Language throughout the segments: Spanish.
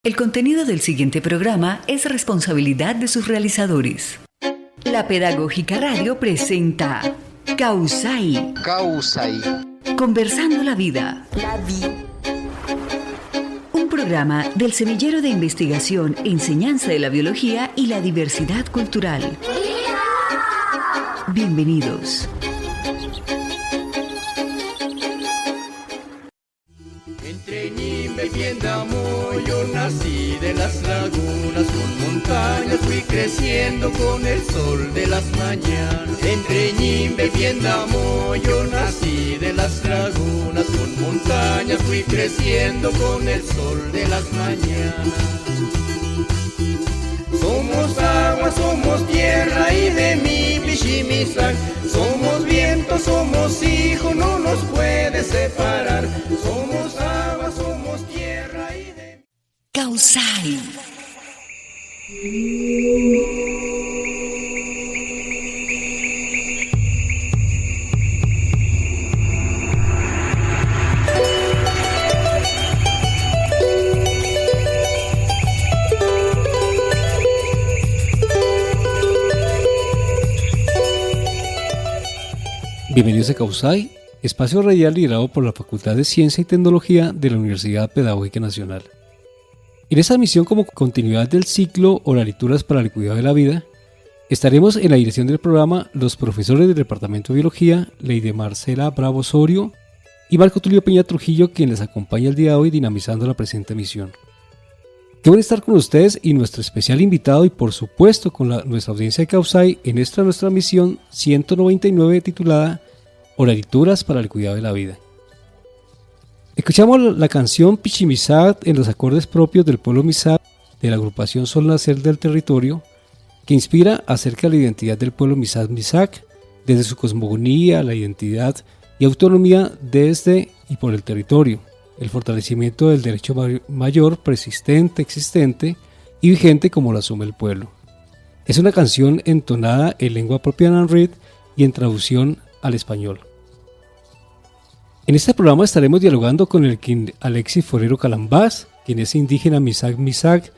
El contenido del siguiente programa es responsabilidad de sus realizadores. La Pedagógica Radio presenta Causai. Conversando la vida. Un programa del Semillero de Investigación, Enseñanza de la Biología y la Diversidad Cultural. Bienvenidos. Entre Ñimbe y Viendamo yo nací de las lagunas, con montañas fui creciendo con el sol de las mañanas. Entre Ñimbe y Viendamo yo nací de las lagunas, con montañas fui creciendo con el sol de las mañanas. Somos agua, somos tierra y de mi Pichimisac. Somos viento, somos hijo, no nos puede separar. Somos agua, somos tierra y de... Causai. Bienvenidos a Causai, espacio radial liderado por la Facultad de Ciencia y Tecnología de la Universidad Pedagógica Nacional. En esta misión, como continuidad del ciclo Oralituras para el Cuidado de la Vida, estaremos en la dirección del programa los profesores del Departamento de Biología, Leide Marcela Bravo Osorio y Marco Tulio Peña Trujillo, quien les acompaña el día de hoy dinamizando la presente misión. Qué bueno estar con ustedes y nuestro especial invitado y por supuesto con nuestra audiencia de Causai en nuestra misión 199 titulada Oralituras para el Cuidado de la Vida. Escuchamos la canción Pichimisac en los acordes propios del pueblo Misac de la agrupación Sol Nacer del Territorio, que inspira acerca de la identidad del pueblo Misac desde su cosmogonía, la identidad y autonomía desde y por el territorio, el fortalecimiento del derecho mayor persistente, existente y vigente como lo asume el pueblo. Es una canción entonada en lengua propia nanrit y en traducción al español. En este programa estaremos dialogando con el Alexis Forero Calambás, quien es indígena Misac,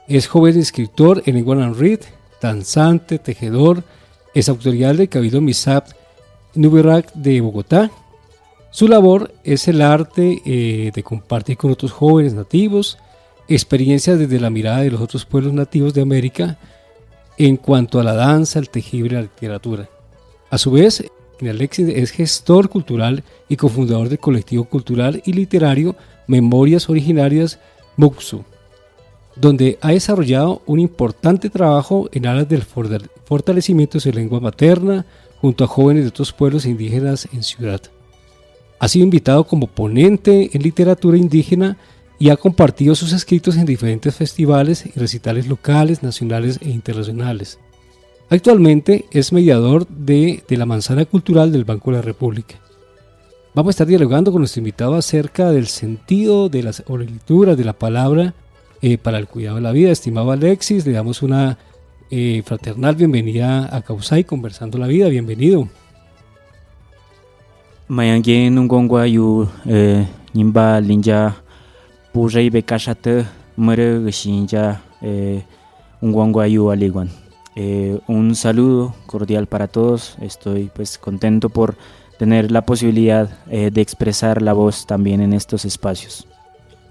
es joven escritor en lengua nanrit, danzante, tejedor, es autoridad del Cabildo Misac Nuberak de Bogotá. Su labor es el arte de compartir con otros jóvenes nativos experiencias desde la mirada de los otros pueblos nativos de América en cuanto a la danza, el tejido y la literatura. A su vez, Alexis es gestor cultural y cofundador del colectivo cultural y literario Memorias Originarias Muxu, donde ha desarrollado un importante trabajo en aras del fortalecimiento de su lengua materna junto a jóvenes de otros pueblos indígenas en Ciudad. Ha sido invitado como ponente en literatura indígena y ha compartido sus escritos en diferentes festivales y recitales locales, nacionales e internacionales. Actualmente es mediador de la Manzana Cultural del Banco de la República. Vamos a estar dialogando con nuestro invitado acerca del sentido de las oralituras de la palabra para el cuidado de la vida. Estimado Alexis, le damos una fraternal bienvenida a Causai, Conversando la Vida. Bienvenido. Mayangue nungongwa yu nimba linja purei bekashate mere geshinja ungongwa yu aliguan. Un saludo cordial para todos. Estoy contento por tener la posibilidad de expresar la voz también en estos espacios.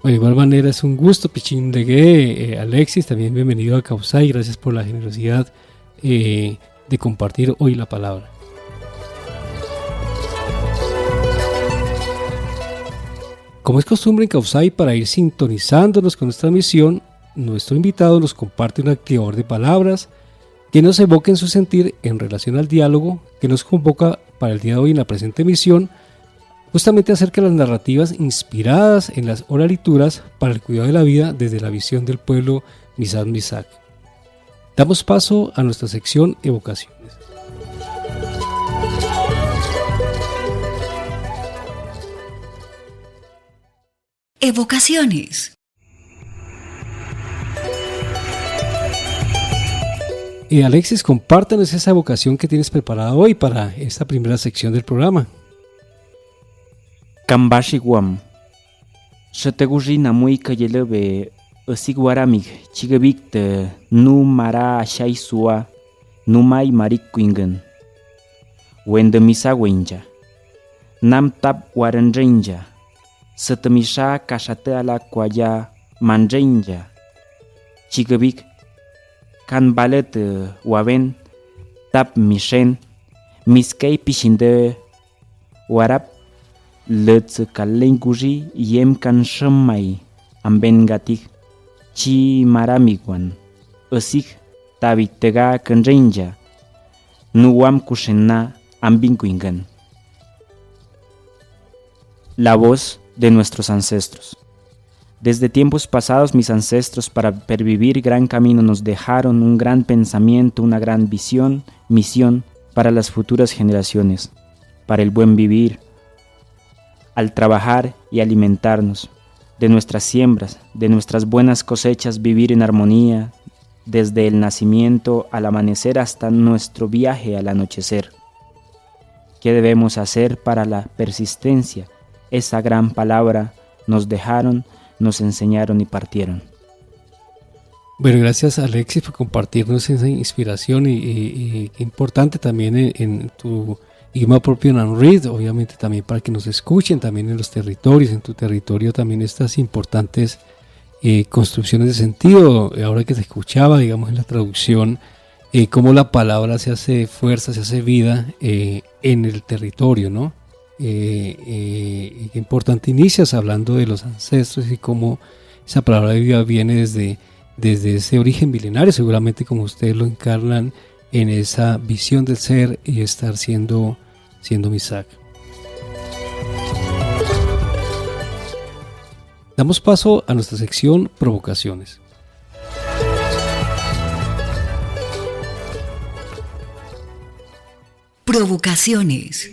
Bueno, de igual manera es un gusto, Pichindegue, Alexis, también bienvenido a Causai, gracias por la generosidad de compartir hoy la palabra. Como es costumbre en Causai, para ir sintonizándonos con nuestra misión, nuestro invitado nos comparte un activador de palabras que nos evoque en su sentir en relación al diálogo que nos convoca para el día de hoy en la presente misión, justamente acerca de las narrativas inspiradas en las oralituras para el cuidado de la vida desde la visión del pueblo Misac. Damos paso a nuestra sección Evocaciones. Evocaciones. Alexis, compártanos esa evocación que tienes preparada hoy para esta primera sección del programa. Kambashi guam. Sheteguri namui kayelebe asik waramig chigabik te nu mara ashai sua nu mai marik kuingen wende misa wenja nam tap waranrenja setamisha kashate ala kwaya manrenja chigabik kan balet waben tap mishen miskei pishinde warap letz kalenguji yem kan shamai amben gatik chi maramigwan asik tabitega kanrenja nuwam kushena ambin kuingan. La voz de nuestros ancestros. Desde tiempos pasados mis ancestros para pervivir gran camino nos dejaron un gran pensamiento, una gran visión, misión para las futuras generaciones, para el buen vivir, al trabajar y alimentarnos, de nuestras siembras, de nuestras buenas cosechas vivir en armonía, desde el nacimiento al amanecer hasta nuestro viaje al anochecer. ¿Qué debemos hacer para la persistencia? Esa gran palabra nos dejaron, nos enseñaron y partieron. Bueno, gracias Alexis por compartirnos esa inspiración y qué importante también en tu idioma propio Nanrit, obviamente también para que nos escuchen también en los territorios, en tu territorio también estas importantes construcciones de sentido. Ahora que te escuchaba, digamos en la traducción, cómo la palabra se hace fuerza, se hace vida en el territorio, ¿no? Qué importante inicias hablando de los ancestros y cómo esa palabra de vida viene desde ese origen milenario, seguramente como ustedes lo encarnan en esa visión del ser y estar siendo Misak. Damos paso a nuestra sección Provocaciones. Provocaciones.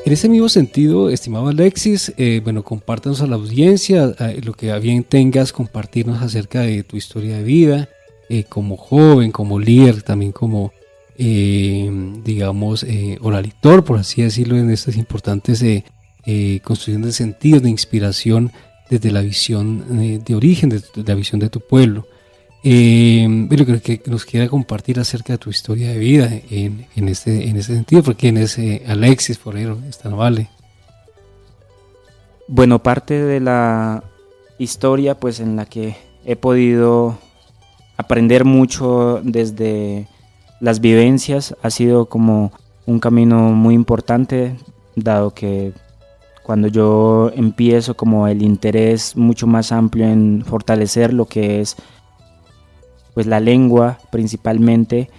En ese mismo sentido, estimado Alexis, compártanos a la audiencia lo que a bien tengas, compartirnos acerca de tu historia de vida, como joven, como líder, también como, oralitor, por así decirlo, en estas importantes construcciones de sentidos, de inspiración desde la visión de origen, de la visión de tu pueblo. Creo que nos quiera compartir acerca de tu historia de vida en ese sentido, porque quién es Alexis Forero Estanovale. Bueno, parte de la historia pues en la que he podido aprender mucho desde las vivencias ha sido como un camino muy importante, dado que cuando yo empiezo como el interés mucho más amplio en fortalecer lo que es pues la lengua principalmente,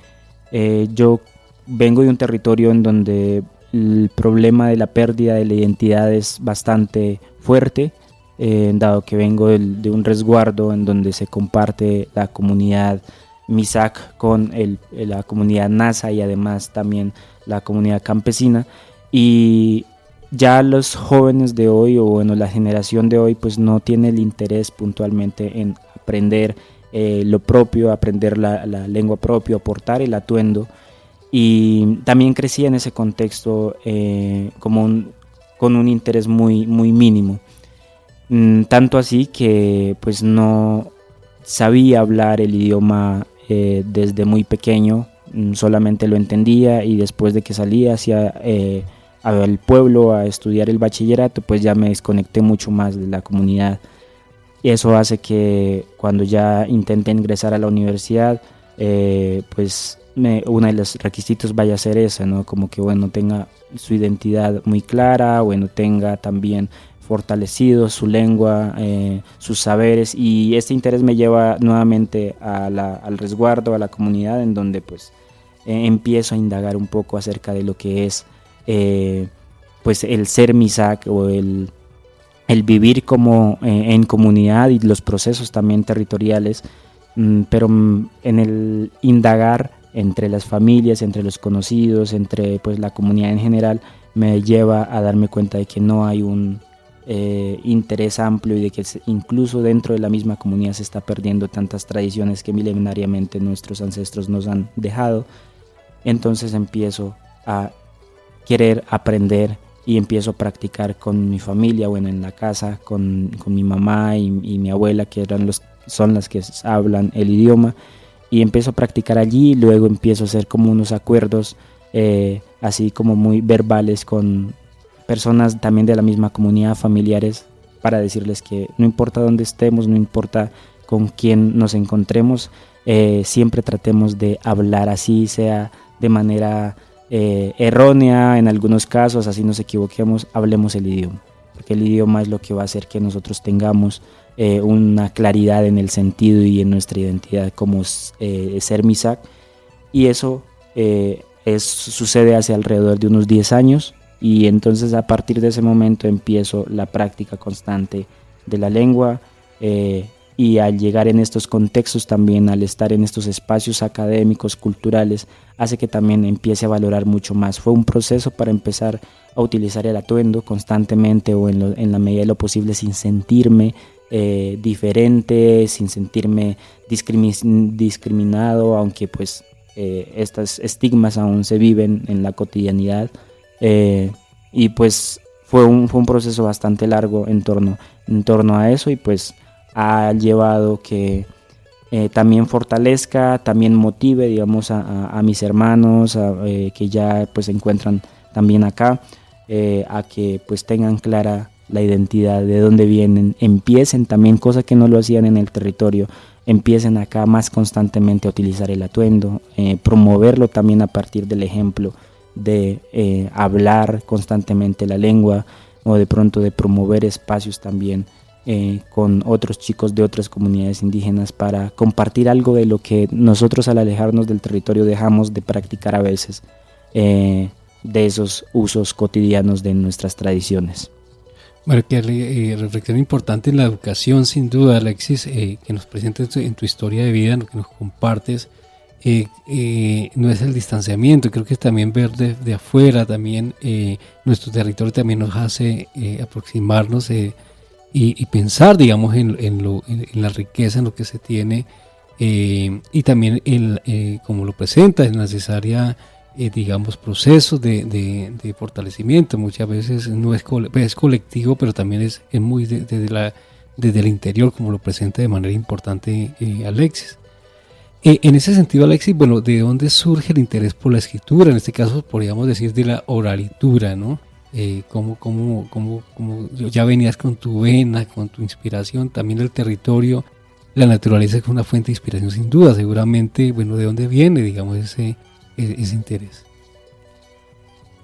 yo vengo de un territorio en donde el problema de la pérdida de la identidad es bastante fuerte, dado que vengo de un resguardo en donde se comparte la comunidad Misak con la comunidad Nasa y además también la comunidad campesina, y ya los jóvenes de hoy, o bueno, la generación de hoy, pues no tiene el interés puntualmente en aprender lo propio, aprender la lengua propia, aportar el atuendo, y también crecí en ese contexto con un interés muy, muy mínimo, tanto así que pues no sabía hablar el idioma desde muy pequeño, solamente lo entendía, y después de que salí hacia al pueblo a estudiar el bachillerato, pues ya me desconecté mucho más de la comunidad. Y eso hace que cuando ya intente ingresar a la universidad, uno de los requisitos vaya a ser ese, ¿no? Como que, bueno, tenga su identidad muy clara, bueno, tenga también fortalecido su lengua, sus saberes, y este interés me lleva nuevamente al resguardo, a la comunidad, en donde pues empiezo a indagar un poco acerca de lo que es pues el ser Misak, o el vivir como en comunidad, y los procesos también territoriales, pero en el indagar entre las familias, entre los conocidos, entre pues la comunidad en general, me lleva a darme cuenta de que no hay un interés amplio y de que incluso dentro de la misma comunidad se está perdiendo tantas tradiciones que milenariamente nuestros ancestros nos han dejado. Entonces empiezo a querer aprender y empiezo a practicar con mi familia, bueno, en la casa, con mi mamá y mi abuela, que son las que hablan el idioma, y empiezo a practicar allí. Luego empiezo a hacer como unos acuerdos así como muy verbales con personas también de la misma comunidad, familiares, para decirles que no importa dónde estemos, no importa con quién nos encontremos, siempre tratemos de hablar, así sea de manera errónea en algunos casos, así nos equivoquemos, hablemos el idioma, porque el idioma es lo que va a hacer que nosotros tengamos una claridad en el sentido y en nuestra identidad como ser Misak. Y eso sucede hace alrededor de unos 10 años, y entonces a partir de ese momento empiezo la práctica constante de la lengua, y al llegar en estos contextos también, al estar en estos espacios académicos, culturales, hace que también empiece a valorar mucho más. Fue un proceso para empezar a utilizar el atuendo constantemente o en la medida de lo posible sin sentirme diferente, sin sentirme discriminado, aunque pues estos estigmas aún se viven en la cotidianidad, y pues fue un proceso bastante largo en torno a eso, y pues ha llevado que también fortalezca, también motive, digamos, a mis hermanos que ya pues se encuentran también acá, a que pues tengan clara la identidad, de dónde vienen, empiecen también, cosa que no lo hacían en el territorio, empiecen acá más constantemente a utilizar el atuendo, promoverlo también a partir del ejemplo de hablar constantemente la lengua, o de pronto de promover espacios también con otros chicos de otras comunidades indígenas para compartir algo de lo que nosotros al alejarnos del territorio dejamos de practicar a veces, de esos usos cotidianos de nuestras tradiciones. Bueno, que reflexión importante en la educación, sin duda, Alexis, que nos presentes en tu historia de vida, en lo que nos compartes. No es el distanciamiento, creo que también ver de afuera, también nuestro territorio también nos hace aproximarnos y pensar, digamos, en la riqueza, en lo que se tiene, y también como lo presenta, es necesaria, digamos, procesos de fortalecimiento. Muchas veces no es colectivo, pero también es muy desde el interior, como lo presenta de manera importante Alexis. En ese sentido, Alexis, bueno, ¿de dónde surge el interés por la escritura? En este caso, podríamos decir de la oralitura, ¿no? ¿Cómo ya venías con tu vena, con tu inspiración, también el territorio, la naturaleza es una fuente de inspiración sin duda, seguramente, bueno, ¿de dónde viene, digamos, ese interés?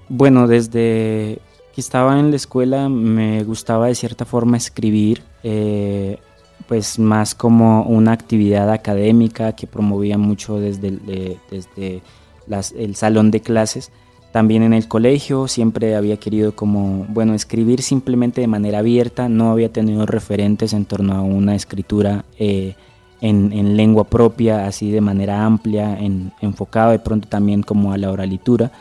Bueno, desde que estaba en la escuela me gustaba de cierta forma escribir, pues más como una actividad académica que promovía mucho desde el salón de clases. También en el colegio siempre había querido escribir simplemente de manera abierta, no había tenido referentes en torno a una escritura en lengua propia, así de manera amplia, enfocado de pronto también como a la oralitura.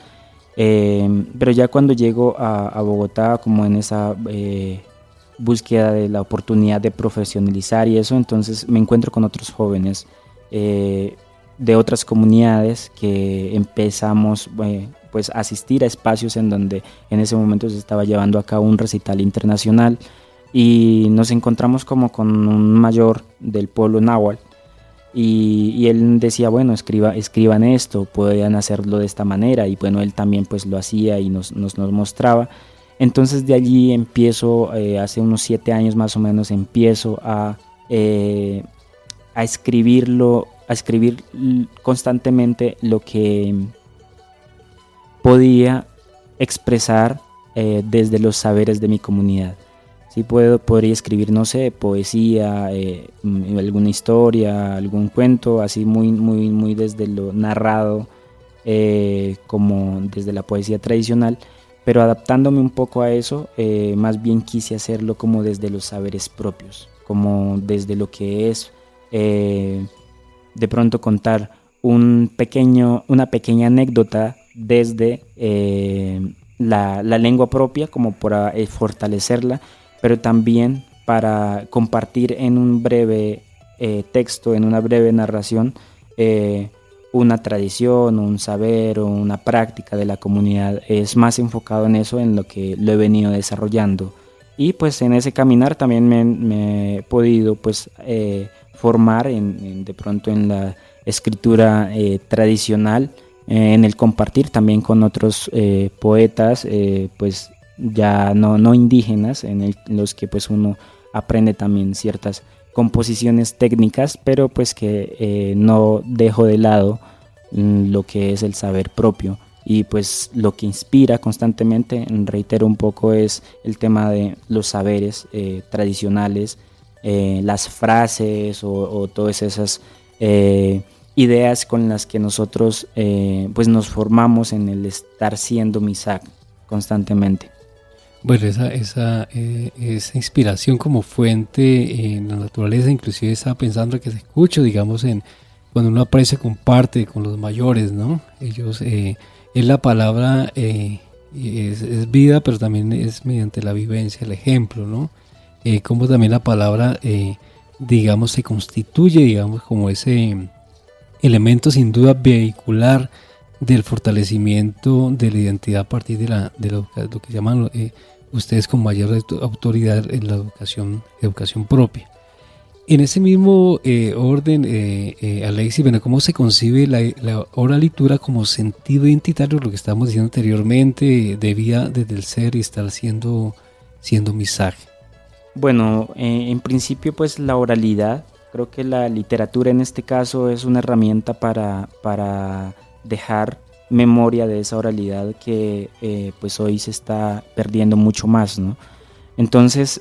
Pero ya cuando llego a Bogotá, como en esa búsqueda de la oportunidad de profesionalizar y eso, entonces me encuentro con otros jóvenes de otras comunidades que empezamos pues a asistir a espacios en donde en ese momento se estaba llevando a cabo un recital internacional, y nos encontramos como con un mayor del pueblo náhuatl, y él decía, bueno, escriban esto, podían hacerlo de esta manera, y bueno, él también pues lo hacía y nos mostraba. Entonces de allí empiezo, hace unos 7 años más o menos, empiezo a escribir constantemente lo que podía expresar desde los saberes de mi comunidad. Sí, podría escribir, no sé, poesía, alguna historia, algún cuento, así muy desde lo narrado, como desde la poesía tradicional, pero adaptándome un poco a eso, más bien quise hacerlo como desde los saberes propios, como desde lo que es de pronto contar una pequeña anécdota desde la lengua propia como para fortalecerla, pero también para compartir en un breve texto, en una breve narración, una tradición, un saber o una práctica de la comunidad. Es más enfocado en eso, en lo que lo he venido desarrollando. Y pues en ese caminar también me he podido pues formar de pronto en la escritura tradicional, en el compartir también con otros poetas, pues ya no indígenas, en los que pues uno aprende también ciertas composiciones técnicas, pero pues que no dejo de lado lo que es el saber propio. Y pues lo que inspira constantemente, reitero un poco, es el tema de los saberes tradicionales, las frases o todas esas ideas con las que nosotros pues nos formamos en el estar siendo Misak constantemente. Bueno, esa inspiración como fuente en la naturaleza, inclusive estaba pensando que se escucha, digamos, cuando uno aprecia, comparte con los mayores, ¿no? Ellos, es la palabra, es vida, pero también es mediante la vivencia, el ejemplo, ¿no? Como también la palabra, digamos, se constituye, digamos, como ese elemento sin duda vehicular del fortalecimiento de la identidad a partir de lo que llaman ustedes con mayor autoridad en la educación propia. En ese mismo orden, Alexis, bueno, ¿cómo se concibe la oralitura como sentido identitario, lo que estábamos diciendo anteriormente, de vida desde el ser y estar siendo Misak? Bueno, en principio pues la oralidad, creo que la literatura en este caso es una herramienta para dejar memoria de esa oralidad que pues hoy se está perdiendo mucho más, ¿no? Entonces,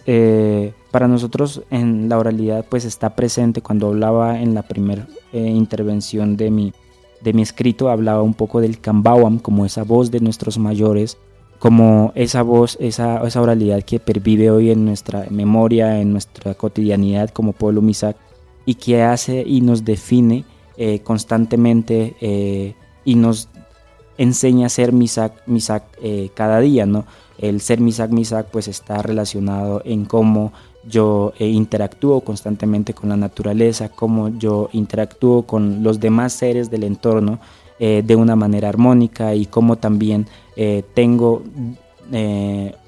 para nosotros en la oralidad pues está presente. Cuando hablaba en la primera intervención de mi escrito, hablaba un poco del Kambawam como esa voz de nuestros mayores, como esa voz, esa oralidad que pervive hoy en nuestra memoria, en nuestra cotidianidad como pueblo Misak, y que hace y nos define constantemente y nos enseña a ser Misak cada día, ¿no? El ser Misak pues está relacionado en cómo yo interactúo constantemente con la naturaleza, cómo yo interactúo con los demás seres del entorno de una manera armónica, y cómo también tengo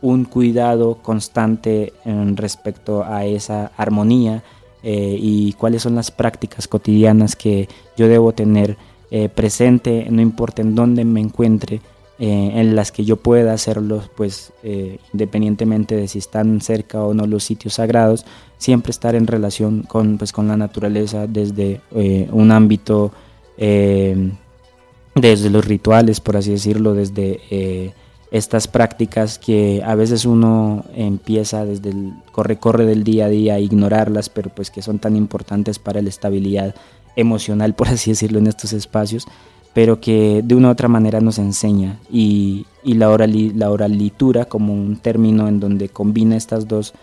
un cuidado constante respecto a esa armonía, y cuáles son las prácticas cotidianas que yo debo tener presente, no importa en dónde me encuentre, en las que yo pueda hacerlo, pues independientemente de si están cerca o no los sitios sagrados, siempre estar en relación con la naturaleza desde un ámbito, desde los rituales, por así decirlo, desde estas prácticas que a veces uno empieza desde el corre del día a día a ignorarlas, pero pues que son tan importantes para la estabilidad emocional, por así decirlo, en estos espacios, pero que de una u otra manera nos enseña. Y la oralitura como un término en donde combina estas dos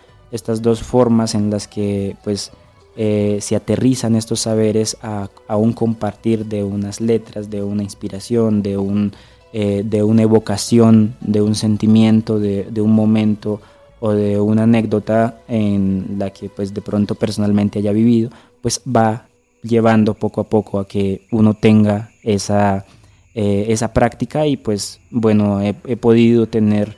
formas en las que pues se aterrizan estos saberes a un compartir de unas letras, de una inspiración, de una evocación, de un sentimiento, de un momento o de una anécdota en la que pues de pronto personalmente haya vivido, pues va llevando poco a poco a que uno tenga esa práctica. Y pues bueno, he podido tener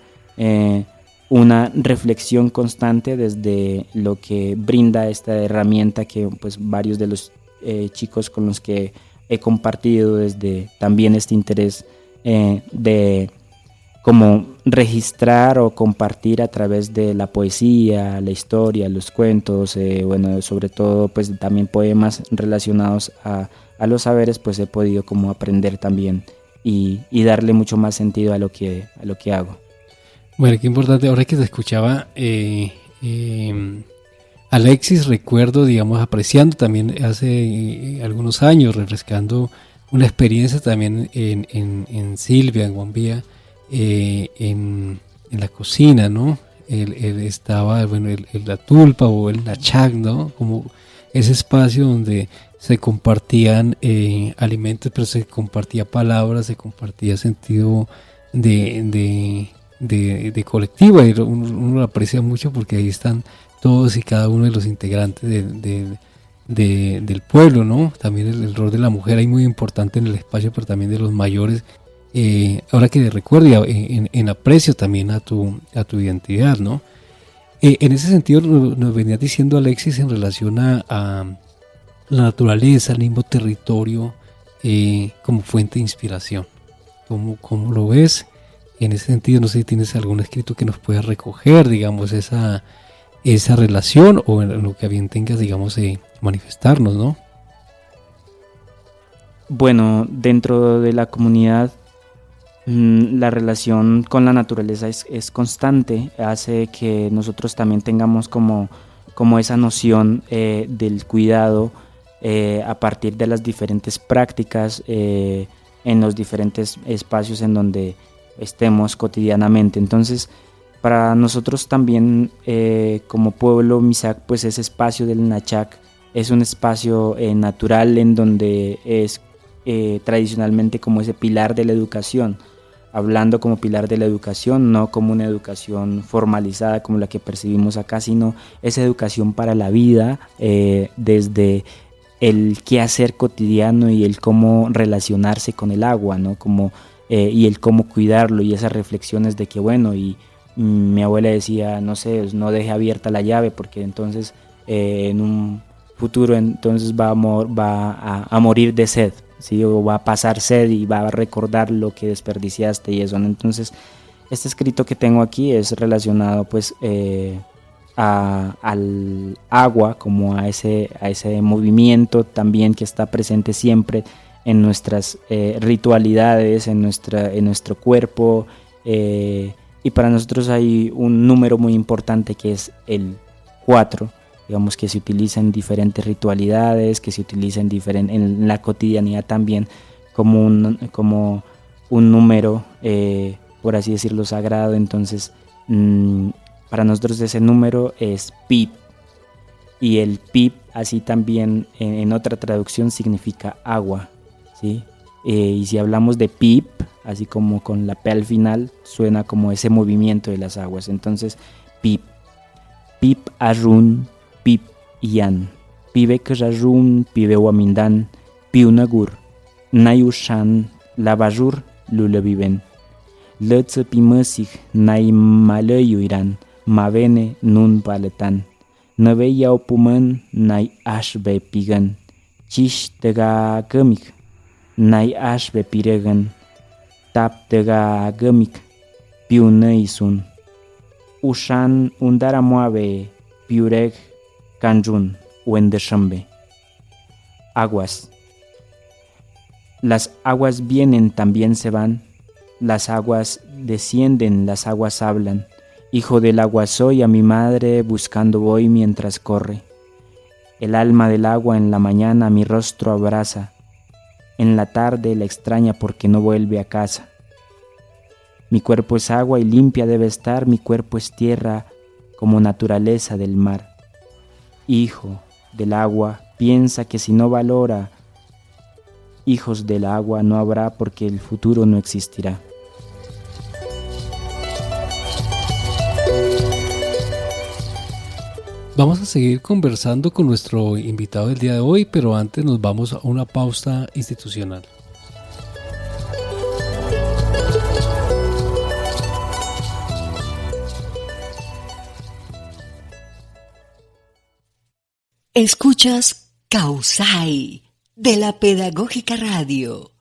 una reflexión constante desde lo que brinda esta herramienta que pues varios de los chicos con los que he compartido desde también este interés de como registrar o compartir a través de la poesía, la historia, los cuentos, bueno, sobre todo pues también poemas relacionados a los saberes, pues he podido como aprender también y darle mucho más sentido a lo que hago. Bueno, qué importante. Ahora que te escuchaba, Alexis, recuerdo, digamos, apreciando también hace algunos años, refrescando una experiencia también en Silvia, en Guambía, en la cocina, ¿no? Él estaba, bueno, la tulpa o el nachak, ¿no? Como ese espacio donde se compartían alimentos, pero se compartía palabras, se compartía sentido de de colectiva, y uno lo aprecia mucho porque ahí están todos y cada uno de los integrantes del pueblo, ¿no? También el rol de la mujer ahí muy importante en el espacio, pero también de los mayores. Ahora que recuerdo, en aprecio también a tu identidad, ¿no? En ese sentido nos venías diciendo, Alexis, en relación a la naturaleza, el mismo territorio, como fuente de inspiración. ¿Cómo lo ves? En ese sentido, no sé si tienes algún escrito que nos pueda recoger, digamos, esa relación, o en lo que bien tengas, digamos, manifestarnos, ¿no? Bueno, dentro de la comunidad, la relación con la naturaleza es constante, hace que nosotros también tengamos como esa noción del cuidado a partir de las diferentes prácticas en los diferentes espacios en donde estemos cotidianamente. Entonces, para nosotros también como pueblo Misak, pues ese espacio del Nachac es un espacio natural en donde es tradicionalmente como ese pilar de la educación, hablando como pilar de la educación, no como una educación formalizada como la que percibimos acá, sino esa educación para la vida, desde el qué hacer cotidiano y el cómo relacionarse con el agua, ¿no? Y el cómo cuidarlo, y esas reflexiones de que bueno, y mi abuela decía, no sé, no deje abierta la llave porque entonces en un futuro entonces va a morir de sed, ¿sí? O va a pasar sed y va a recordar lo que desperdiciaste y eso, ¿no? Entonces este escrito que tengo aquí es relacionado pues al agua, como a ese movimiento también que está presente siempre en nuestras ritualidades, en nuestro cuerpo, y para nosotros hay un número muy importante que es el 4, digamos, que se utiliza en diferentes ritualidades, que se utiliza en la cotidianidad también como un número, por así decirlo, sagrado. Entonces para nosotros ese número es Pip, y el Pip así también en otra traducción significa agua, ¿sí? Y si hablamos de Pip, así como con la P al final, suena como ese movimiento de las aguas. Entonces Pip, Pip Arun, Pip Ian, Pibek Rarun, Pibe Wamindan, Piunagur, Nayushan, Labajur, Luleviven, Lutze Pimesig, Nay Malayuiran, Mavene Nun Paletan, Nave Yaupuman, Nay Ashbe Pigan, Chish Tega Gemik, Nay Ashbe Piregan, Tap Tega Gemik, Piuneisun, Ushan Undaramuave, Piureg, Kanjun, Wendeshambe. Aguas. Las aguas vienen, también se van. Las aguas descienden, las aguas hablan. Hijo del agua soy, a mi madre buscando voy mientras corre. El alma del agua en la mañana mi rostro abraza. En la tarde la extraña porque no vuelve a casa. Mi cuerpo es agua y limpia debe estar, mi cuerpo es tierra como naturaleza del mar. Hijo del agua, piensa que si no valora, hijos del agua no habrá porque el futuro no existirá. Vamos a seguir conversando con nuestro invitado del día de hoy, pero antes nos vamos a una pausa institucional. Escuchas Causai de la Pedagógica Radio.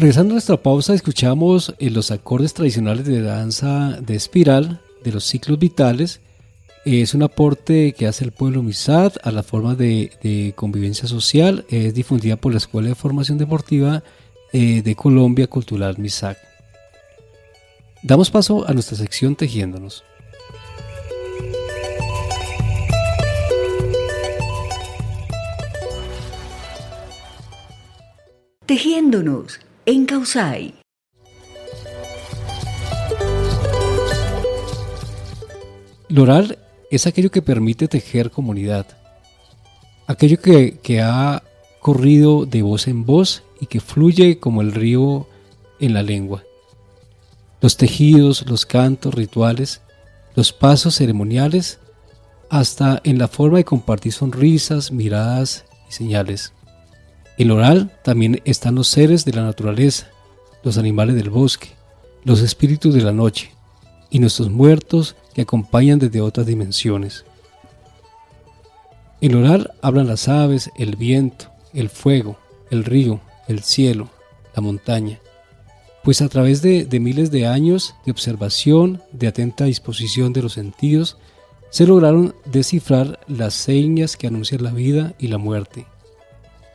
Regresando a nuestra pausa, escuchamos los acordes tradicionales de danza de espiral de los ciclos vitales. Es un aporte que hace el pueblo Misak a la forma de convivencia social. Es difundida por la Escuela de Formación Deportiva de Colombia Cultural Misak. Damos paso a nuestra sección Tejiéndonos. Tejiéndonos en Causay. Lo oral es aquello que permite tejer comunidad, aquello que ha corrido de voz en voz y que fluye como el río en la lengua. Los tejidos, los cantos rituales, los pasos ceremoniales, hasta en la forma de compartir sonrisas, miradas y señales. En lo oral también están los seres de la naturaleza, los animales del bosque, los espíritus de la noche y nuestros muertos que acompañan desde otras dimensiones. En lo oral hablan las aves, el viento, el fuego, el río, el cielo, la montaña, pues a través de miles de años de observación, de atenta disposición de los sentidos, se lograron descifrar las señas que anuncian la vida y la muerte.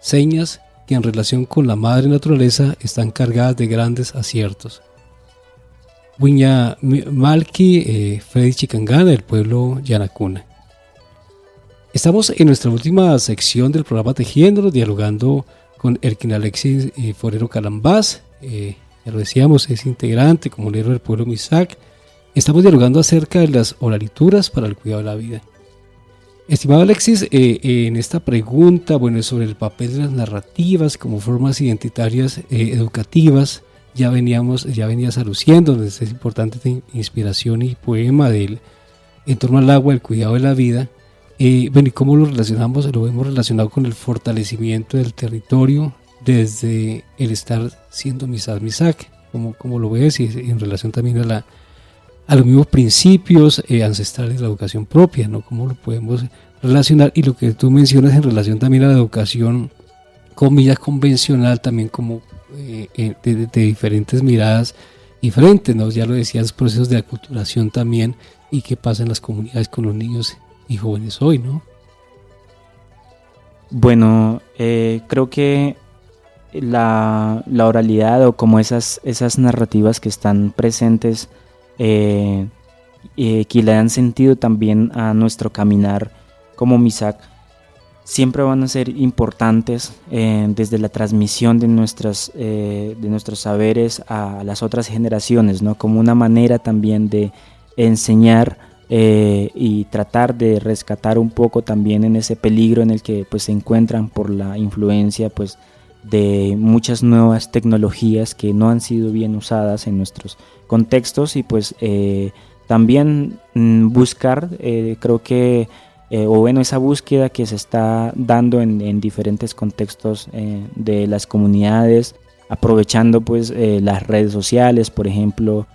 Señas que en relación con la madre naturaleza están cargadas de grandes aciertos. Wiña Malki, Freddy Chicangana, del pueblo Yanacuna. Estamos en nuestra última sección del programa Tejiéndonos, dialogando con Erkin Alexis Forero Calambás. Ya lo decíamos, es integrante como líder del pueblo Misak. Estamos dialogando acerca de las oralituras para el cuidado de la vida. Estimado Alexis, en esta pregunta, sobre el papel de las narrativas como formas identitarias educativas, ya venías aluciendo desde esa importante inspiración y poema en torno al agua, el cuidado de la vida. ¿Y cómo lo relacionamos? Lo hemos relacionado con el fortalecimiento del territorio desde el estar siendo Misak. ¿Cómo lo ves? Y en relación también a los mismos principios ancestrales de la educación propia, ¿no? ¿Cómo lo podemos relacionar? Y lo que tú mencionas en relación también a la educación, comillas, convencional, también como de diferentes miradas diferentes, ¿no? Ya lo decías, procesos de aculturación también, y qué pasa en las comunidades con los niños y jóvenes hoy, ¿no? Bueno, creo que la oralidad, o como esas narrativas que están presentes, que le dan sentido también a nuestro caminar como Misak, siempre van a ser importantes desde la transmisión de nuestros saberes a las otras generaciones, ¿no? Como una manera también de enseñar y tratar de rescatar un poco también en ese peligro en el que pues se encuentran por la influencia pues de muchas nuevas tecnologías que no han sido bien usadas en nuestros contextos, y pues también buscar, creo que esa búsqueda que se está dando en diferentes contextos de las comunidades, aprovechando pues las redes sociales, por ejemplo,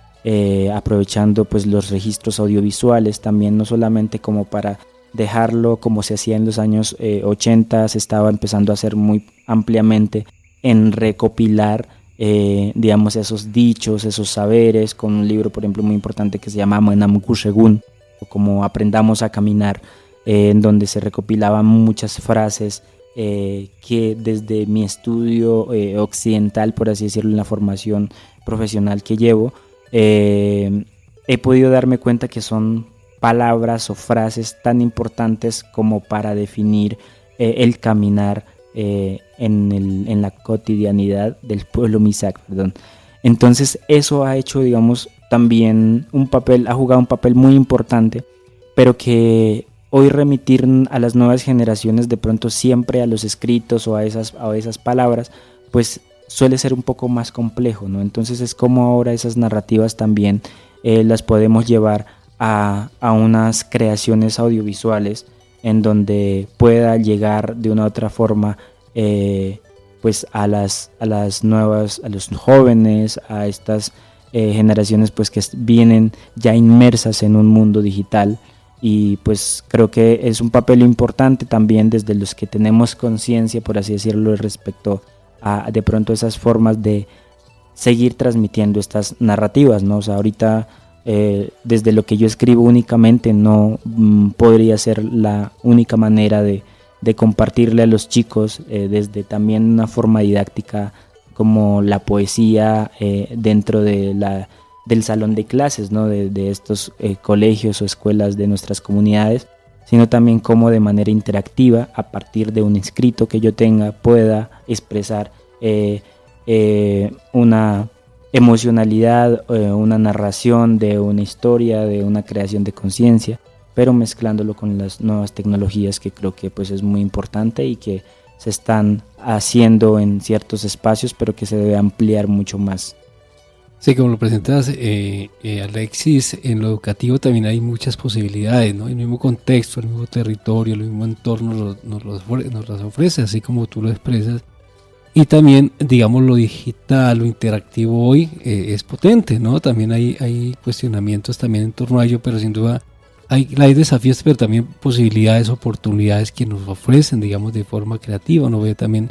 aprovechando pues los registros audiovisuales también, no solamente como para dejarlo como se hacía en los años 80, se estaba empezando a hacer muy ampliamente en recopilar digamos esos dichos, esos saberes, con un libro por ejemplo muy importante que se llama Manamkushegun, o como Aprendamos a Caminar, en donde se recopilaban muchas frases que desde mi estudio occidental, por así decirlo, en la formación profesional que llevo, he podido darme cuenta que son palabras o frases tan importantes como para definir el caminar en la cotidianidad del pueblo Misak, perdón. Entonces eso ha hecho, digamos, también ha jugado un papel muy importante, pero que hoy remitir a las nuevas generaciones de pronto siempre a los escritos o a esas palabras, pues suele ser un poco más complejo, ¿no? Entonces es como ahora esas narrativas también las podemos llevar a unas creaciones audiovisuales en donde pueda llegar de una u otra forma pues a las nuevas, a los jóvenes, a estas generaciones pues que vienen ya inmersas en un mundo digital. Y pues creo que es un papel importante también desde los que tenemos conciencia, por así decirlo, respecto a de pronto esas formas de seguir transmitiendo estas narrativas, ¿no? O sea, ahorita desde lo que yo escribo únicamente no podría ser la única manera de compartirle a los chicos desde también una forma didáctica como la poesía dentro de del salón de clases, ¿no? de estos colegios o escuelas de nuestras comunidades, sino también como de manera interactiva, a partir de un escrito que yo tenga, pueda expresar una emocionalidad, una narración de una historia, de una creación de conciencia, pero mezclándolo con las nuevas tecnologías, que creo que pues es muy importante y que se están haciendo en ciertos espacios, pero que se debe ampliar mucho más. Sí, como lo presentas, Alexis, en lo educativo también hay muchas posibilidades, ¿no? El mismo contexto, el mismo territorio, el mismo entorno nos las ofrece, así como tú lo expresas. Y también, digamos, lo digital, lo interactivo hoy es potente, ¿no? También hay cuestionamientos también en torno a ello, pero sin duda hay desafíos, pero también posibilidades, oportunidades que nos ofrecen, digamos, de forma creativa. Uno ve también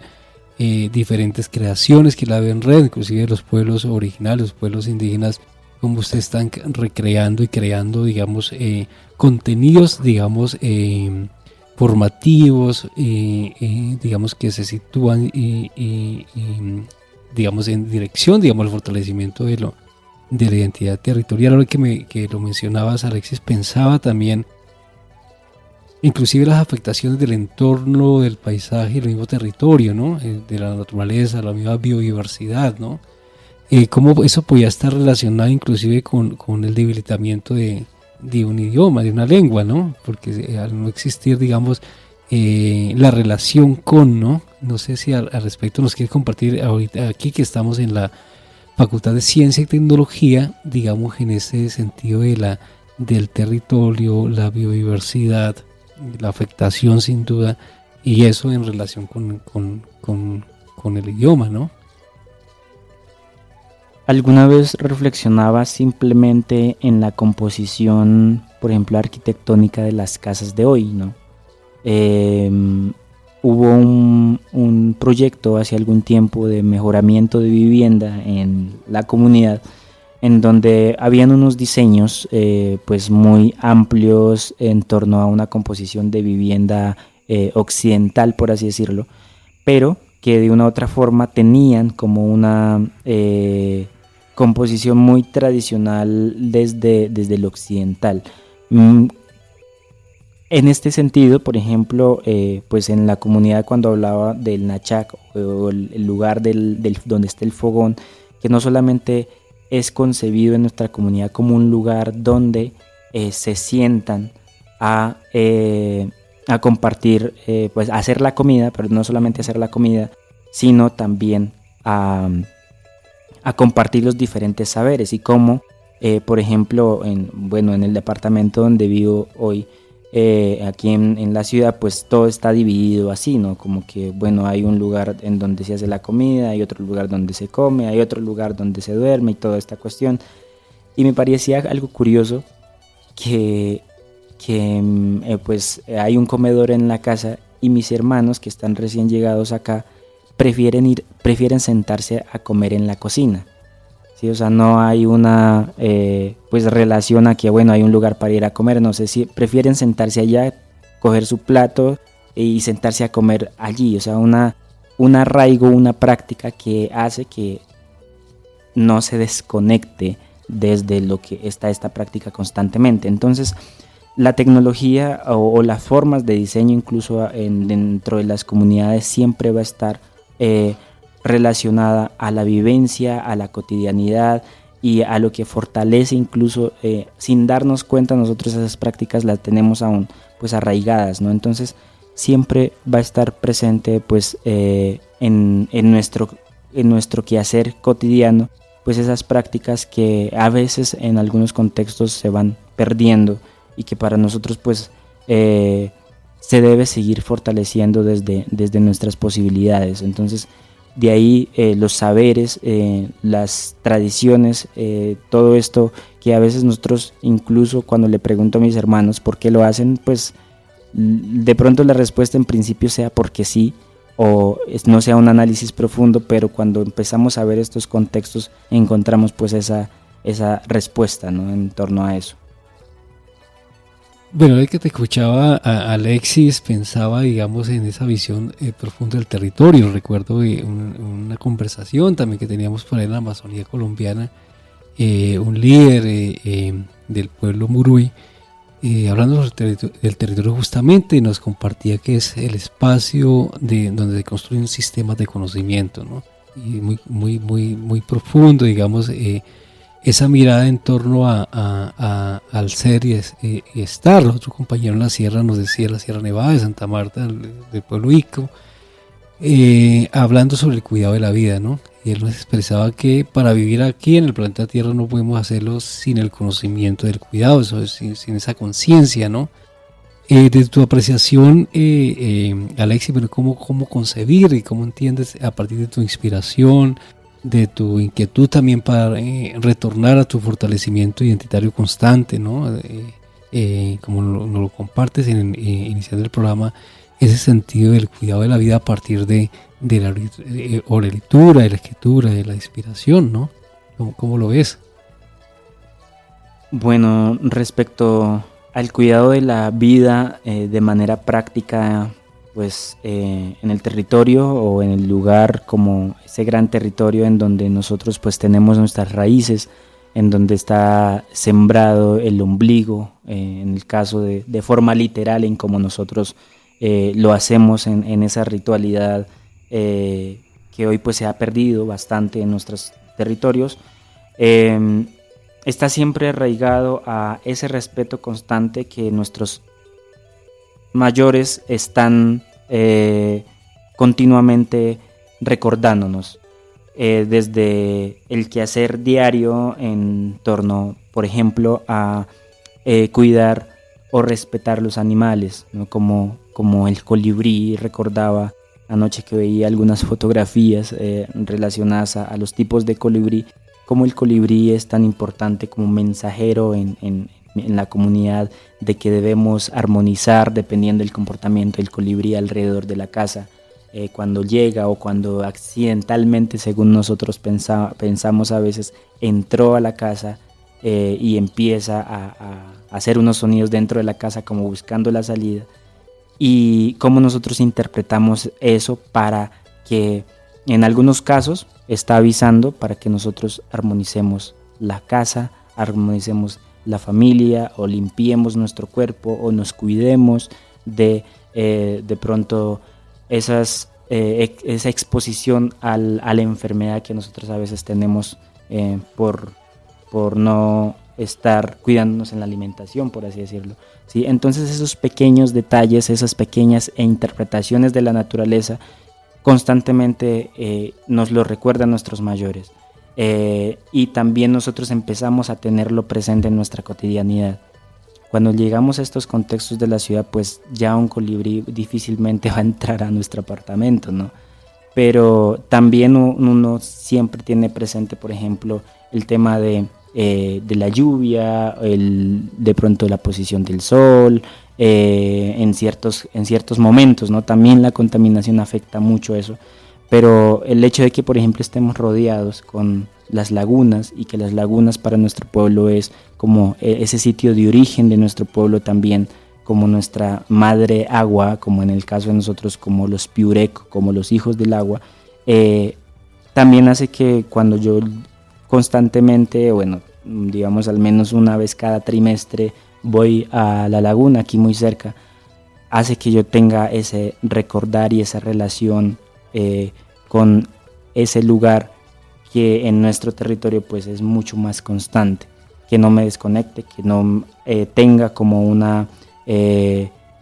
diferentes creaciones que la ven en red, inclusive los pueblos originales, los pueblos indígenas, como ustedes están recreando y creando, digamos, contenidos, digamos, formativos, digamos, que se sitúan digamos, en dirección, digamos, al fortalecimiento de la identidad territorial. Ahora que lo mencionabas, Alexis, pensaba también inclusive las afectaciones del entorno, del paisaje y del mismo territorio, ¿no? De la naturaleza, la misma biodiversidad, ¿no? Cómo eso podía estar relacionado inclusive con el debilitamiento de un idioma, de una lengua, ¿no? Porque al no existir, digamos, la relación con, ¿no? No sé si al respecto nos quieres compartir ahorita aquí que estamos en la Facultad de Ciencia y Tecnología, digamos, en ese sentido del territorio, la biodiversidad, la afectación sin duda, y eso en relación con el idioma, ¿no? ¿Alguna vez reflexionaba simplemente en la composición, por ejemplo, arquitectónica de las casas de hoy, ¿no? Hubo un proyecto hace algún tiempo de mejoramiento de vivienda en la comunidad, en donde habían unos diseños pues muy amplios en torno a una composición de vivienda occidental, por así decirlo, pero que de una u otra forma tenían como una composición muy tradicional desde lo occidental. En este sentido, por ejemplo, pues en la comunidad, cuando hablaba del Nachac, o el lugar donde está el fogón, que no solamente es concebido en nuestra comunidad como un lugar donde se sientan a compartir, pues a hacer la comida, pero no solamente hacer la comida, sino también a compartir los diferentes saberes, y cómo, por ejemplo, en el departamento donde vivo hoy, aquí en la ciudad, pues todo está dividido así, ¿no? Como que, bueno, hay un lugar en donde se hace la comida, hay otro lugar donde se come, hay otro lugar donde se duerme y toda esta cuestión. Y me parecía algo curioso que pues hay un comedor en la casa, y mis hermanos que están recién llegados acá prefieren sentarse a comer en la cocina. ¿Sí? O sea, no hay una pues relación a que, bueno, hay un lugar para ir a comer, no sé, si prefieren sentarse allá, coger su plato y sentarse a comer allí. O sea, un arraigo, una práctica que hace que no se desconecte desde lo que está esta práctica constantemente. Entonces, la tecnología o las formas de diseño, incluso dentro de las comunidades, siempre va a estar relacionada a la vivencia, a la cotidianidad y a lo que fortalece, incluso sin darnos cuenta nosotros esas prácticas las tenemos aún pues arraigadas, ¿no? Entonces siempre va a estar presente pues en nuestro quehacer cotidiano, pues esas prácticas que a veces en algunos contextos se van perdiendo y que para nosotros pues se debe seguir fortaleciendo desde nuestras posibilidades. Entonces de ahí los saberes, las tradiciones, todo esto que a veces nosotros, incluso cuando le pregunto a mis hermanos por qué lo hacen, pues de pronto la respuesta en principio sea porque sí, no sea un análisis profundo, pero cuando empezamos a ver estos contextos encontramos pues esa respuesta, ¿no?, en torno a eso. Bueno, de que te escuchaba a Alexis, pensaba, digamos, en esa visión profunda del territorio. Recuerdo una conversación también que teníamos por ahí en la Amazonía colombiana, un líder del pueblo Muruy, hablando del territorio justamente, y nos compartía que es el espacio donde se construyen sistemas de conocimiento, ¿no? Y muy profundo, digamos, esa mirada en torno al ser y estar. Otro compañero en la sierra nos decía, la Sierra Nevada de Santa Marta, del pueblo Ico, hablando sobre el cuidado de la vida, ¿no? Y él nos expresaba que para vivir aquí en el planeta Tierra no podemos hacerlo sin el conocimiento del cuidado, eso es, sin esa conciencia, ¿no? Desde tu apreciación, Alexis, pero ¿cómo concebir y cómo entiendes a partir de tu inspiración, de tu inquietud también para retornar a tu fortalecimiento identitario constante, ¿no? Como nos lo compartes iniciando el programa, ese sentido del cuidado de la vida a partir de la oralitura, de la escritura, de la inspiración, ¿no? ¿Cómo lo ves? Bueno, respecto al cuidado de la vida de manera práctica, pues en el territorio o en el lugar, como ese gran territorio en donde nosotros pues tenemos nuestras raíces, en donde está sembrado el ombligo, en el caso de forma literal, en como nosotros lo hacemos en esa ritualidad que hoy pues se ha perdido bastante en nuestros territorios, está siempre arraigado a ese respeto constante que nuestros mayores están continuamente recordándonos, desde el quehacer diario en torno, por ejemplo, a cuidar o respetar los animales, ¿no? Como el colibrí. Recordaba anoche que veía algunas fotografías relacionadas a los tipos de colibrí, cómo el colibrí es tan importante como mensajero en la comunidad, de que debemos armonizar dependiendo del comportamiento del colibrí alrededor de la casa, cuando llega o cuando accidentalmente, según nosotros pensamos a veces, entró a la casa y empieza a hacer unos sonidos dentro de la casa como buscando la salida, y cómo nosotros interpretamos eso para que en algunos casos está avisando para que nosotros armonicemos la casa, armonicemos la familia, o limpiemos nuestro cuerpo, o nos cuidemos de pronto esa exposición a la enfermedad que nosotros a veces tenemos por no estar cuidándonos en la alimentación, por así decirlo, ¿sí? Entonces esos pequeños detalles, esas pequeñas interpretaciones de la naturaleza constantemente nos lo recuerdan nuestros mayores. Y también nosotros empezamos a tenerlo presente en nuestra cotidianidad. Cuando llegamos a estos contextos de la ciudad, pues ya un colibrí difícilmente va a entrar a nuestro apartamento, ¿no? Pero también uno siempre tiene presente, por ejemplo, el tema de la lluvia, de pronto la posición del sol, en ciertos momentos, ¿no? También la contaminación afecta mucho eso. Pero el hecho de que, por ejemplo, estemos rodeados con las lagunas, y que las lagunas para nuestro pueblo es como ese sitio de origen de nuestro pueblo también, como nuestra madre agua, como en el caso de nosotros, como los piurec, como los hijos del agua, también hace que cuando yo constantemente, bueno, digamos al menos una vez cada trimestre, voy a la laguna aquí muy cerca, hace que yo tenga ese recordar y esa relación con ese lugar que en nuestro territorio pues es mucho más constante, que no me desconecte, que no tenga como un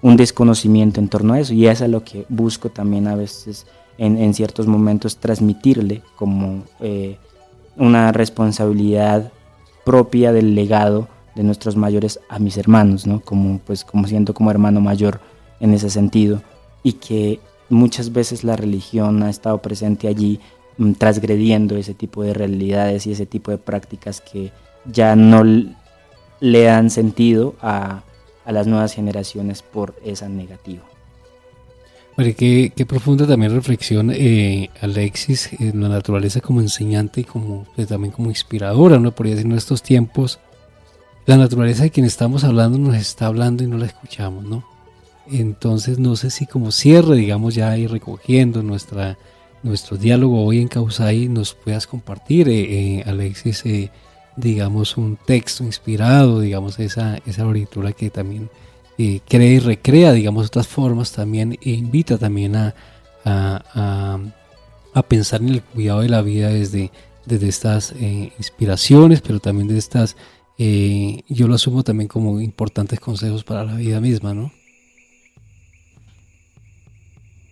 desconocimiento en torno a eso. Y eso es lo que busco también a veces en ciertos momentos transmitirle como una responsabilidad propia del legado de nuestros mayores a mis hermanos, ¿no? Como siento como hermano mayor en ese sentido, y que muchas veces la religión ha estado presente allí, transgrediendo ese tipo de realidades y ese tipo de prácticas que ya no le dan sentido a las nuevas generaciones por esa negativa. Pero qué profunda también reflexión, Alexis, en la naturaleza como enseñante y como, también como inspiradora, ¿no? Podría decir, en estos tiempos, la naturaleza de quien estamos hablando nos está hablando y no la escuchamos, ¿no? Entonces, no sé si como cierre, digamos, ya ir recogiendo nuestro diálogo hoy en Kausai, nos puedas compartir, Alexis, digamos, un texto inspirado, digamos, esa lectura que también crea y recrea, digamos, otras formas también, e invita también a pensar en el cuidado de la vida desde estas inspiraciones, pero también de estas, yo lo asumo también como importantes consejos para la vida misma, ¿no?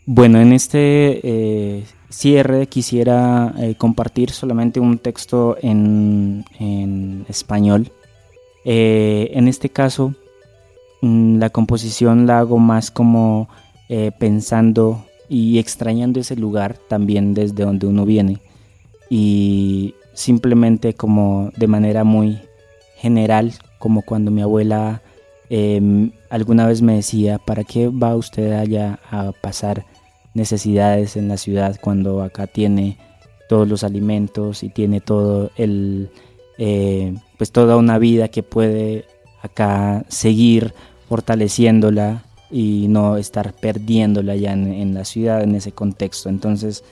Bueno, en este cierre quisiera compartir solamente un texto en español. En este caso, la composición la hago más como pensando y extrañando ese lugar también desde donde uno viene, y simplemente como de manera muy general, como cuando mi abuela alguna vez me decía: ¿para qué va usted allá a pasar necesidades en la ciudad cuando acá tiene todos los alimentos y tiene todo pues toda una vida que puede acá seguir fortaleciéndola y no estar perdiéndola ya en la ciudad, en ese contexto? Entonces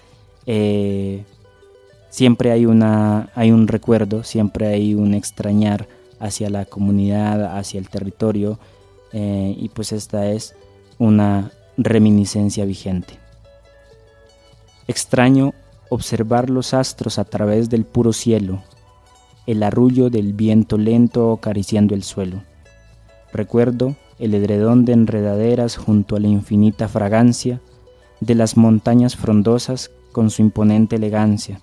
siempre hay un recuerdo, siempre hay un extrañar hacia la comunidad, hacia el territorio, y pues esta es una reminiscencia vigente. Extraño observar los astros a través del puro cielo, el arrullo del viento lento acariciando el suelo. Recuerdo el edredón de enredaderas junto a la infinita fragancia de las montañas frondosas con su imponente elegancia.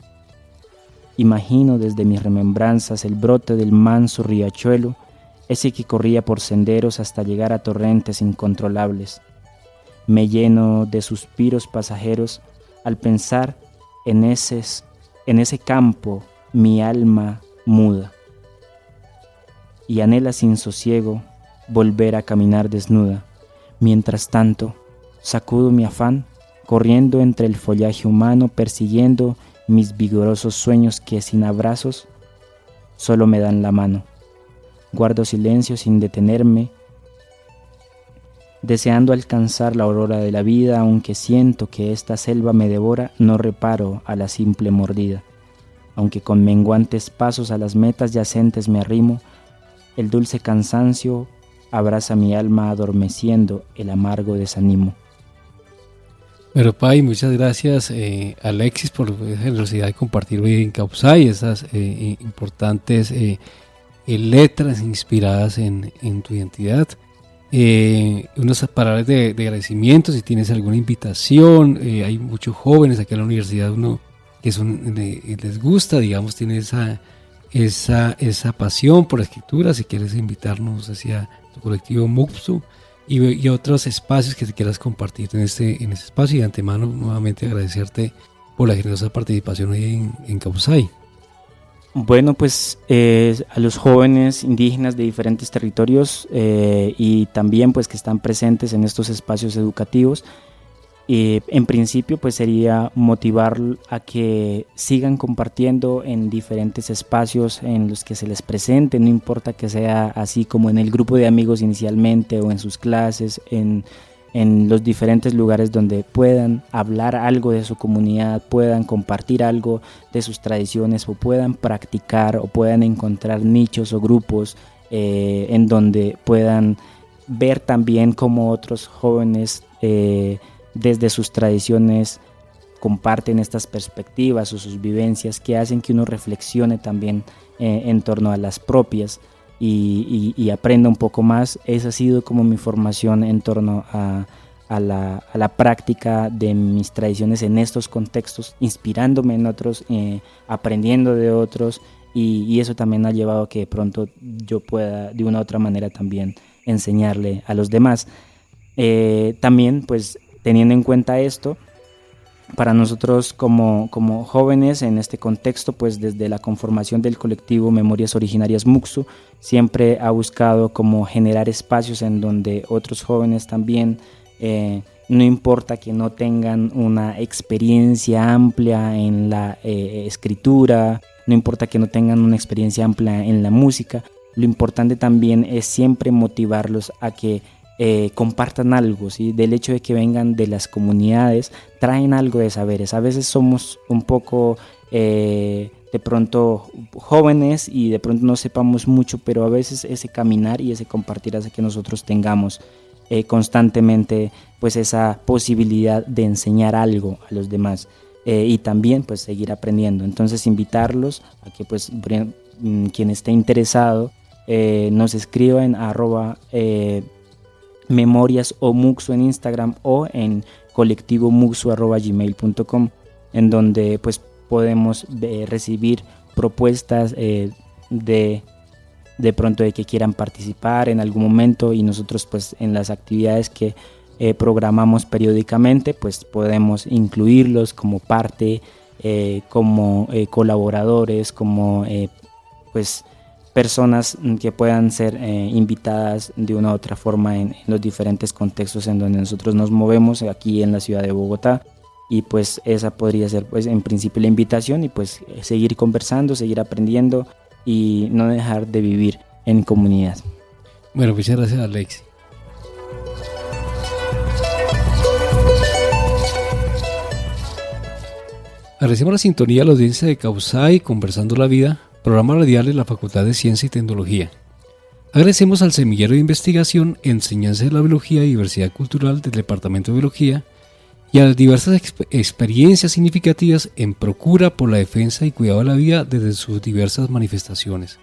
Imagino desde mis remembranzas el brote del manso riachuelo, ese que corría por senderos hasta llegar a torrentes incontrolables. Me lleno de suspiros pasajeros al pensar en ese campo mi alma muda, y anhela sin sosiego volver a caminar desnuda. Mientras tanto, sacudo mi afán, corriendo entre el follaje humano, persiguiendo mis vigorosos sueños que sin abrazos solo me dan la mano. Guardo silencio sin detenerme, deseando alcanzar la aurora de la vida, aunque siento que esta selva me devora, no reparo a la simple mordida. Aunque con menguantes pasos a las metas yacentes me arrimo, el dulce cansancio abraza mi alma adormeciendo el amargo desánimo. Pero Pai, muchas gracias, Alexis, por la generosidad de compartir hoy en Kausai esas importantes letras inspiradas en tu identidad. Unas palabras de agradecimiento, si tienes alguna invitación. Hay muchos jóvenes aquí en la universidad, uno que les gusta, digamos, tiene esa pasión por la escritura. Si quieres invitarnos hacia tu colectivo MUPSU y otros espacios que te quieras compartir en este espacio, y de antemano nuevamente agradecerte por la generosa participación hoy en Kausai. Bueno, pues a los jóvenes indígenas de diferentes territorios y también pues que están presentes en estos espacios educativos, en principio pues sería motivar a que sigan compartiendo en diferentes espacios en los que se les presente, no importa que sea así como en el grupo de amigos inicialmente o en sus clases, en los diferentes lugares donde puedan hablar algo de su comunidad, puedan compartir algo de sus tradiciones, o puedan practicar o puedan encontrar nichos o grupos en donde puedan ver también cómo otros jóvenes desde sus tradiciones comparten estas perspectivas o sus vivencias que hacen que uno reflexione también en torno a las propias y aprenda un poco más. Esa ha sido como mi formación en torno a la práctica de mis tradiciones en estos contextos, inspirándome en otros, aprendiendo de otros, y eso también ha llevado a que de pronto yo pueda de una u otra manera también enseñarle a los demás. También pues teniendo en cuenta esto, para nosotros como jóvenes en este contexto, pues desde la conformación del colectivo Memorias Originarias MUPSU, siempre ha buscado como generar espacios en donde otros jóvenes también no importa que no tengan una experiencia amplia en la escritura, no importa que no tengan una experiencia amplia en la música, lo importante también es siempre motivarlos a que compartan algo, ¿sí? Del hecho de que vengan de las comunidades, traen algo de saberes. A veces somos un poco de pronto jóvenes y de pronto no sepamos mucho, pero a veces ese caminar y ese compartir hace que nosotros tengamos constantemente pues esa posibilidad de enseñar algo a los demás y también pues seguir aprendiendo. Entonces invitarlos a que pues quien esté interesado nos escriba en @memorias o muxo en Instagram o en colectivomuxo@gmail.com, en donde pues podemos recibir propuestas de pronto de que quieran participar en algún momento, y nosotros pues en las actividades que programamos periódicamente pues podemos incluirlos como parte, como colaboradores, como pues personas que puedan ser invitadas de una u otra forma en los diferentes contextos en donde nosotros nos movemos aquí en la ciudad de Bogotá. Y pues esa podría ser pues en principio la invitación, y pues seguir conversando, seguir aprendiendo y no dejar de vivir en comunidad. Bueno, muchas gracias, Alexi. Agradecemos la sintonía a la audiencia de Causai Conversando la Vida, programa radial de la Facultad de Ciencia y Tecnología. Agradecemos al Semillero de Investigación, Enseñanza de la Biología y Diversidad Cultural del Departamento de Biología y a las diversas experiencias significativas en procura por la defensa y cuidado de la vida desde sus diversas manifestaciones.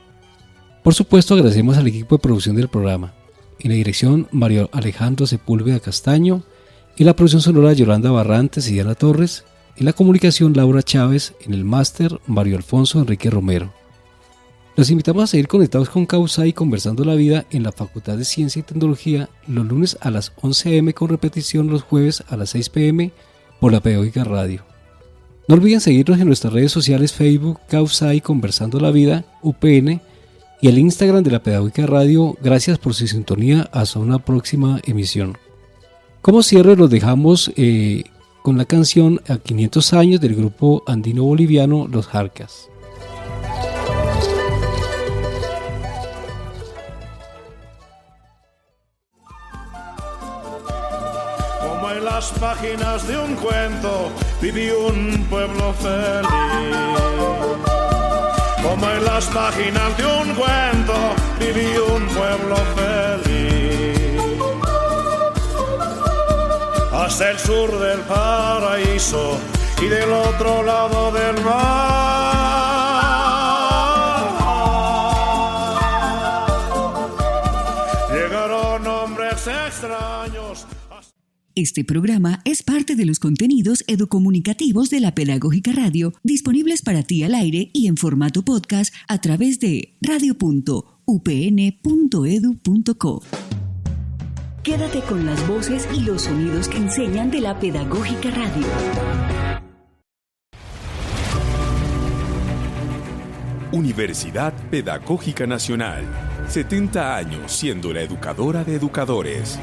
Por supuesto, agradecemos al equipo de producción del programa. En la dirección, Mario Alejandro Sepúlveda Castaño. En la producción sonora, Yolanda Barrantes y Diana Torres. En la comunicación, Laura Chávez. En el máster, Mario Alfonso Enrique Romero. Los invitamos a seguir conectados con Causai Conversando la Vida en la Facultad de Ciencia y Tecnología los lunes a las 11 a.m. con repetición los jueves a las 6 p.m. por la Pedagógica Radio. No olviden seguirnos en nuestras redes sociales Facebook, Causai Conversando la Vida, UPN, y el Instagram de la Pedagógica Radio. Gracias por su sintonía. Hasta una próxima emisión. Como cierre los dejamos con la canción A 500 años del grupo andino boliviano Los Jarcas. Como en las páginas de un cuento viví un pueblo feliz. Como en las páginas de un cuento viví un pueblo feliz. Hasta el sur del paraíso y del otro lado del mar llegaron hombres extraños. Este programa es parte de los contenidos educomunicativos de la Pedagógica Radio, disponibles para ti al aire y en formato podcast a través de radio.upn.edu.co. Quédate con las voces y los sonidos que enseñan de la Pedagógica Radio. Universidad Pedagógica Nacional. 70 años siendo la educadora de educadores.